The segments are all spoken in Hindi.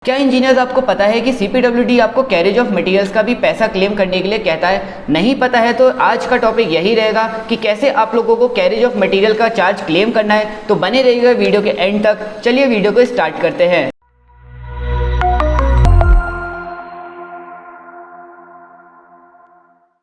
क्या इंजीनियर्स आपको पता है कि CPWD आपको कैरेज ऑफ मटेरियल्स का भी पैसा क्लेम करने के लिए कहता है? नहीं पता है तो आज का टॉपिक यही रहेगा कि कैसे आप लोगों को कैरेज ऑफ मटेरियल का चार्ज क्लेम करना है। तो बने रहिएगा वीडियो के एंड तक। चलिए वीडियो को स्टार्ट करते हैं।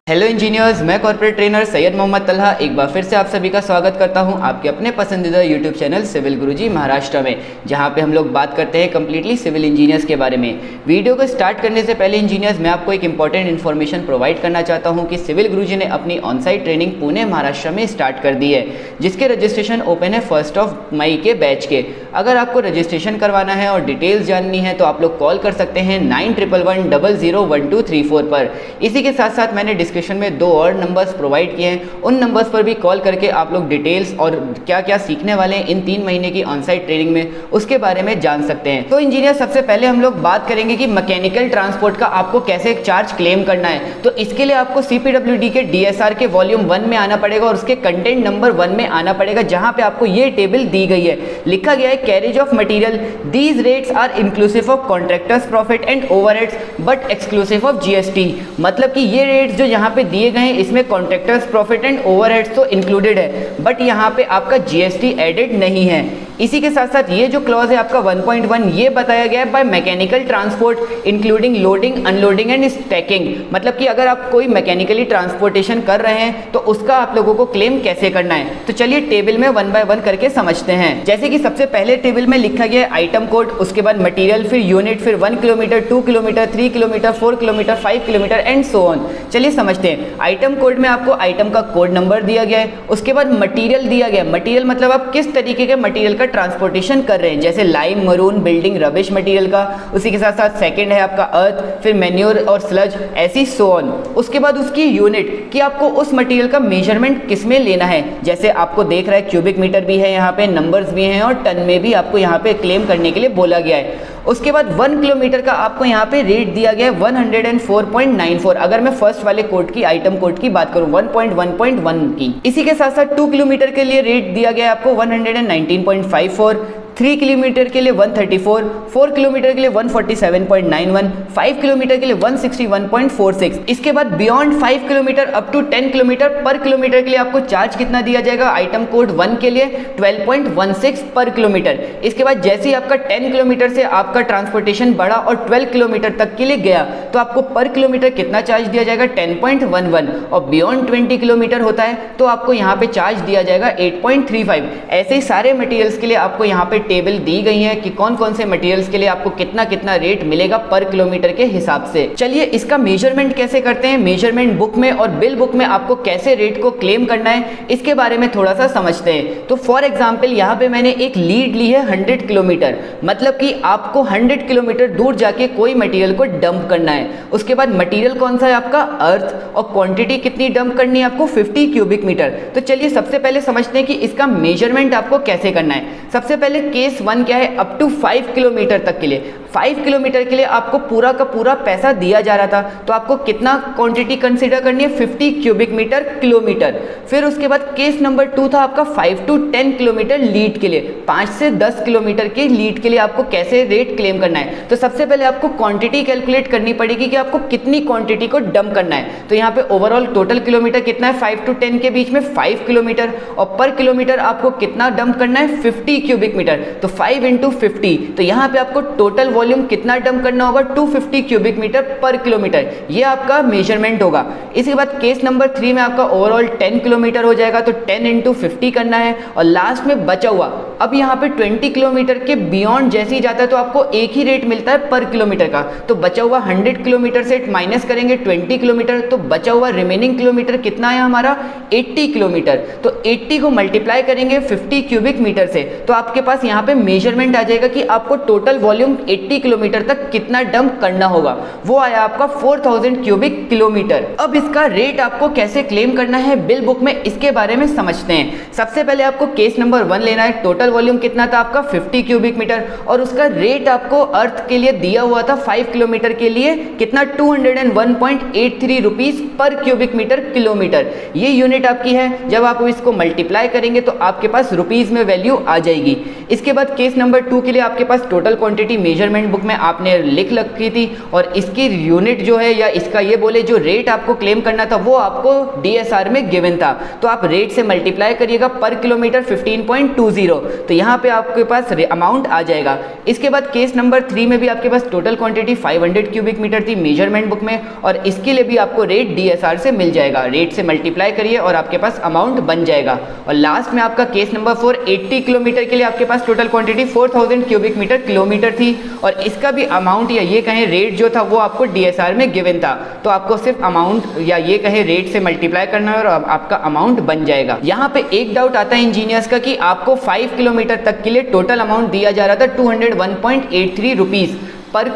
हेलो इंजीनियर्स, मैं कॉर्पोरेट ट्रेनर सैयद मोहम्मद तलहा एक बार फिर से आप सभी का स्वागत करता हूं आपके अपने पसंदीदा यूट्यूब चैनल सिविल गुरुजी महाराष्ट्र में, जहां पे हम लोग बात करते हैं कम्प्लीटली सिविल इंजीनियर्स के बारे में। वीडियो को स्टार्ट करने से पहले इंजीनियर्स मैं आपको एक इंपॉर्टेंट इन्फॉर्मेशन प्रोवाइड करना चाहता हूँ कि सिविल गुरुजी ने अपनी ऑनसाइट ट्रेनिंग पुणे महाराष्ट्र में स्टार्ट कर दी है, जिसके रजिस्ट्रेशन ओपन है 1 मई के बैच के। अगर आपको रजिस्ट्रेशन करवाना है और डिटेल्स जाननी है तो आप लोग कॉल कर सकते हैं 9111001234 पर। इसी के साथ साथ मैंने डिस्क्रिप्शन में 2 और नंबर्स प्रोवाइड किए हैं, उन नंबर्स पर भी कॉल करके आप लोग डिटेल्स और क्या क्या सीखने वाले हैं इन 3 महीने की ऑनसाइट ट्रेनिंग में उसके बारे में जान सकते हैं। तो इंजीनियर सबसे पहले हम लोग बात करेंगे कि मैकेनिकल ट्रांसपोर्ट का आपको कैसे चार्ज क्लेम करना है। तो इसके लिए आपको CPWD के DSR के वॉल्यूम 1 में आना पड़ेगा और उसके कंटेंट नंबर 1 में आना पड़ेगा, जहां पे आपको ये टेबल दी गई है। लिखा गया है carriage of material, these rates are inclusive of contractors profit and overheads but exclusive of GST। मतलब कि ये रेट्स जो यहाँ पे दिए गए हैं इसमें कॉन्ट्रैक्टर्स प्रॉफिट एंड ओवरहेड्स तो इंक्लूडेड है, बट यहाँ पे आपका GST एडेड नहीं है। इसी के साथ साथ ये जो क्लॉज है आपका 1.1 ये बताया गया है by mechanical transport including loading, unloading and stacking. मतलब कि अगर आप कोई मैकेनिकली ट्रांसपोर्टेशन कर रहे हैं तो उसका आप लोगों को क्लेम कैसे करना है। तो चलिए टेबल में 1 बाय 1 करके समझते हैं। जैसे कि सबसे पहले टेबल में लिखा गया है आइटम कोड, उसके बाद मटेरियल, फिर यूनिट, फिर 1 kilometre, 2 kilometre, 3 kilometre, 4 kilometre, 5 kilometre and so on. चलिए समझते हैं। आइटम कोड में आपको आइटम का कोड नंबर दिया गया है, उसके बाद मटेरियल दिया गया है। मटेरियल मतलब आप किस तरीके के मटेरियल का ट्रांसपोर्टेशन कर रहे हैं, जैसे lime, maroon, building, rubbish material का। उसी के साथ साथ सेकंड है आपका अर्थ, फिर मैन्योर और स्लज, ऐसी सो ऑन। उसके बाद उसकी यूनिट कि आपको उस मटेरियल का मेजरमेंट किस में लेना है, जैसे आपको देख रहा है क्यूबिक मीटर भी है, यहाँ पे नंबर्स भी हैं और टन में भी आपको यहाँ पे क्लेम करने के लिए बोला गया है। उसके बाद 1 किलोमीटर का आपको यहाँ पे रेट दिया गया है 104.94। अगर मैं फर्स्ट वाले कोड की आइटम कोड की बात करूँ 1.1.1 की। इसी के साथ साथ 2 किलोमीटर के लिए रेट दिया गया है आपको 119.54, 3 किलोमीटर के लिए 134, 4 किलोमीटर के लिए 147.91, 5 किलोमीटर के लिए 161.46। इसके बाद beyond 5 kilometre up to 10 kilometre per kilometre के लिए आपको चार्ज कितना दिया जाएगा, आइटम कोड 1 के लिए 12.16 पर किलोमीटर। इसके बाद जैसे ही आपका 10 किलोमीटर से आपका ट्रांसपोर्टेशन बढ़ा और 12 किलोमीटर तक के लिए गया तो आपको पर किलोमीटर कितना चार्ज दिया जाएगा, 10.11। और बियॉन्ड 20 किलोमीटर होता है तो आपको यहाँ पे चार्ज दिया जाएगा 8.35। ऐसे ही सारे मटेरियल्स के लिए आपको यहाँ पे टेबल दी गई है कि कौन कौन से मटेरियल्स के लिए आपको कितना कितना रेट मिलेगा पर किलोमीटर के हिसाब से। चलिए इसका मेजरमेंट कैसे करते हैं, मेजरमेंट बुक में और बिल बुक में आपको कैसे रेट को क्लेम करना है इसके बारे में थोड़ा सा समझते हैं। तो फॉर एग्जांपल यहाँ पे मैंने एक लीड ली है 100 किलोमीटर, मतलब कि आपको 100 किलोमीटर दूर जाके कोई मटेरियल को डंप करना है। उसके बाद मटेरियल कौन सा है आपका अर्थ, और क्वांटिटी कितनी डंप करनी है आपको 50 क्यूबिक मीटर। तो चलिए सबसे पहले समझते हैं कि इसका मेजरमेंट आपको कैसे करना है। सबसे पहले केस 1 क्या है, अप टू 5 किलोमीटर तक के लिए 5 किलोमीटर के लिए आपको पूरा का पूरा पैसा दिया जा रहा था, तो आपको कितना क्वांटिटी कंसीडर करनी है, 50 क्यूबिक मीटर किलोमीटर। फिर उसके बाद केस नंबर 2 था आपका 5 टू 10 किलोमीटर लीड के लिए, 5 से 10 किलोमीटर के लीड के लिए आपको कैसे रेट क्लेम करना है। तो सबसे पहले आपको क्वांटिटी कैलकुलेट करनी पड़ेगी कि आपको कितनी क्वांटिटी को डंप करना है। तो यहाँ पे ओवरऑल टोटल किलोमीटर कितना है, 5 टू 10 के बीच में 5 किलोमीटर, और पर किलोमीटर आपको कितना डंप करना है, 50 क्यूबिक मीटर। तो 5 इंटू 50, तो यहाँ पे आपको टोटल वॉल्यूम कितना डंप करना होगा, 250 क्यूबिक मीटर पर किलोमीटर। ये आपका मेजरमेंट होगा। इसके बाद केस नंबर 3 में आपका ओवरऑल 10 किलोमीटर हो जाएगा, तो 10 इंटू 50 करना है, और लास्ट में बचा हुआ अब यहाँ पे 20 किलोमीटर के बियॉन्ड जैसे ही जाता है तो आपको एक ही रेट मिलता है पर किलोमीटर का। तो बचा हुआ 100 किलोमीटर से माइनस करेंगे 20 किलोमीटर, तो बचा हुआ रिमेनिंग किलोमीटर कितना है हमारा, 80 किलोमीटर। तो 80 को मल्टीप्लाई करेंगे 50 क्यूबिक मीटर से, तो आपके पास यहाँ पे मेजरमेंट आ जाएगा कि आपको टोटल वॉल्यूम 80 किलोमीटर तक कितना डंप करना होगा। वो आया आपका 4000 क्यूबिक किलोमीटर। अब इसका रेट आपको कैसे क्लेम करना है बिल बुक में, इसके बारे में समझते हैं। सबसे पहले आपको केस नंबर 1 लेना है। टोटल वॉल्यूम कितना था आपका, 50 क्यूबिक मीटर, और उसका रेट आपको अर्थ के लिए दिया हुआ था 5 किलोमीटर के लिए कितना, 201.83 rupees per cubic metre kilometre. ये यूनिट आपकी है। जब आप इसको मल्टीप्लाई करेंगे तो आपके पास रुपीज में वैल्यू आ जाएगी। इसके बाद केस नंबर 2 के लिए आपके पास total quantity measurement measurement book में आपने लिख रखी थी, और इसकी यूनिट जो है या इसका ये बोले जो रेट आपको क्लेम करना था वो आपको DSR में गिवन था, तो आप रेट से मल्टीप्लाई करिएगा पर किलोमीटर 15.20, तो यहाँ पे आपके पास अमाउंट आ जाएगा। इसके बाद केस नंबर 3 में भी आपके पास टोटल क्वांटिटी 500 क्यूबिक मीटर थी मेजरमेंट बुक में, और इसके लिए भी आपको रेट DSR से मिल जाएगा। रेट से मल्टीप्लाई करिए और आपके पास अमाउंट बन जाएगा। और लास्ट में आपका केस नंबर 4 80 किलोमीटर के लिए आपके पास total quantity 4000 cubic metre kilometre थी, और इसका भी अमाउंट या ये कहें रेट जो था वो आपको DSR में गिवन था, तो आपको सिर्फ अमाउंट या ये कहें रेट से मल्टीप्लाई करना है और आपका अमाउंट बन जाएगा। यहाँ पे एक डाउट आता है इंजीनियर्स का कि आपको 5 किलोमीटर तक के लिए टोटल अमाउंट दिया जा रहा था 201.83 रुपीज़ पर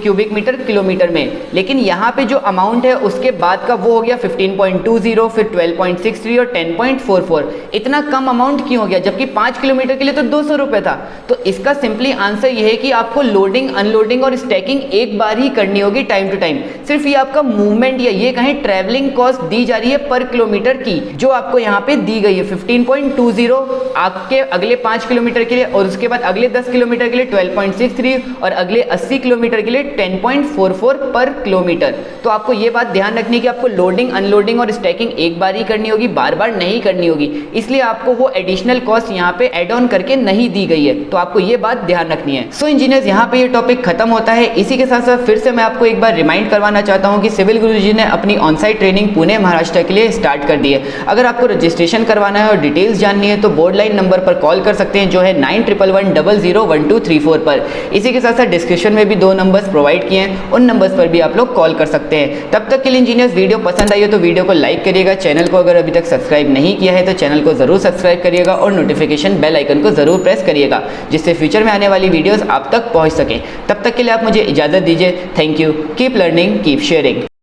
क्यूबिक मीटर किलोमीटर में, लेकिन यहाँ पे जो अमाउंट है उसके बाद का वो हो गया 15.20, फिर 12.63 और 10.44। इतना कम अमाउंट क्यों हो गया, जबकि 5 किलोमीटर के लिए तो 200 रुपये था? तो इसका सिंपली आंसर ये है कि आपको लोडिंग अनलोडिंग और स्टैकिंग एक बार ही करनी होगी टाइम टू टाइम। सिर्फ ये आपका मूवमेंट या ये कहें ट्रैवलिंग कॉस्ट दी जा रही है पर किलोमीटर की, जो आपको यहाँ पे दी गई है 15.20 आपके अगले 5 किलोमीटर के लिए, और उसके बाद अगले 10 किलोमीटर के लिए 12.63 और अगले 80 किलोमीटर के लिए 10.44 पर किलोमीटर। तो आपको ये बात ध्यान रखनी है कि आपको लोडिंग अनलोडिंग और स्टैकिंग एक बार ही करनी होगी, बार बार नहीं करनी होगी, इसलिए आपको वो एडिशनल कॉस्ट यहाँ पे ऐड ऑन करके नहीं दी गई है, तो आपको ये बात ध्यान रखनी है। सो इंजीनियर्स, यहाँ पे ये टॉपिक खत्म होता है। इसी के साथ साथ फिर से मैं आपको एक बार रिमाइंड करवाना चाहता हूँ कि सिविल गुरुजी ने अपनी ऑनसाइट ट्रेनिंग पुणे महाराष्ट्र के लिए स्टार्ट कर दी है। अगर आपको रजिस्ट्रेशन करवाना है और डिटेल्स जाननी है तो बोर्ड लाइन नंबर पर कॉल कर सकते हैं, जो है 9111001234 पर। इसी के साथ साथ डिस्क्रिप्शन में भी 2 नंबर्स प्रोवाइड किए हैं, उन नंबर्स पर भी आप लोग कॉल कर सकते हैं। तब तक के लिए इंजीनियर्स, वीडियो पसंद आई हो तो वीडियो को लाइक करिएगा, चैनल को अगर अभी तक सब्सक्राइब नहीं किया है तो चैनल को जरूर सब्सक्राइब करिएगा, और नोटिफिकेशन बेल आइकन को जरूर प्रेस करिएगा, जिससे फ्यूचर में आने वाली वीडियोस आप तक पहुंच सके। तब तक के लिए आप मुझे इजाजत दीजिए। Thank you. Keep learning, keep sharing.